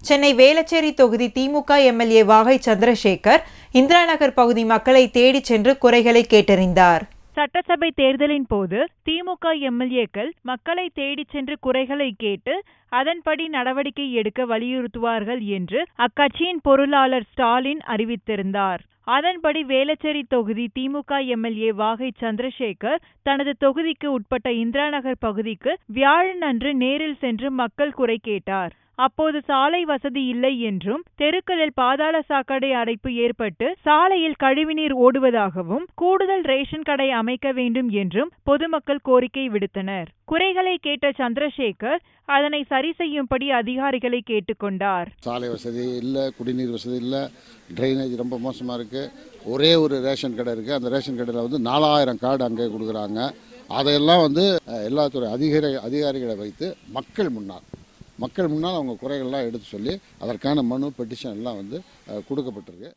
சென்னை வேளச்சேரி தொகுதி திமுக எம்எல்ஏ வாகை சந்திரசேகர் இந்திரா நகர் பகுதி மக்களை தேடிச் சென்று குறைகளை கேட்டறிந்தார். சட்டசபை தேர்தலின் போது திமுக எம்எல்ஏக்கள் மக்களை தேடிச் சென்று குறைகளை கேட்டு அதன்படி நடவடிக்கை எடுக்க வலியுறுத்துவார்கள் என்று அக்கட்சியின் பொருளாளர் ஸ்டாலின் அறிவித்திருந்தார். அதன்படி வேளச்சேரி தொகுதி திமுக எம்எல்ஏ வாகை சந்திரசேகர் தனது தொகுதிக்கு உட்பட்ட இந்திரா நகர் பகுதிக்கு வியாழன் அன்று நேரில் சென்று மக்கள் குறை கேட்டார். அப்போது சாலை வசதி இல்லை என்றும் தெருக்களில் பாதாள சாக்கடை அடைப்பு ஏற்பட்டு சாலையில் கழிவுநீர் ஓடுவதாகவும் கூடுதல் ரேஷன் கடை அமைக்க வேண்டும் என்றும் பொதுமக்கள் கோரிக்கை விடுத்தனர். குறைகளை கேட்ட சந்திரசேகர் அதனை சரி செய்யும்படி அதிகாரிகளை கேட்டுக்கொண்டார். சாலை வசதி இல்லை, குடிநீர் வசதி இல்லை, ட்ரைனேஜ் ரொம்ப மோசமாக இருக்குது. ஒரே ஒரு ரேஷன் கடை இருக்குது. அந்த ரேஷன் கடையில் 4000 கார்டு அங்கே கொடுக்குறாங்க. அதையெல்லாம் எல்லா துறை அதிகாரிகளை வைத்து மக்கள் முன்னால் அவங்க குறைகள்லாம் எடுத்து சொல்லி அதற்கான மனு பெட்டிஷன் எல்லாம் கொடுக்கப்பட்டிருக்கு.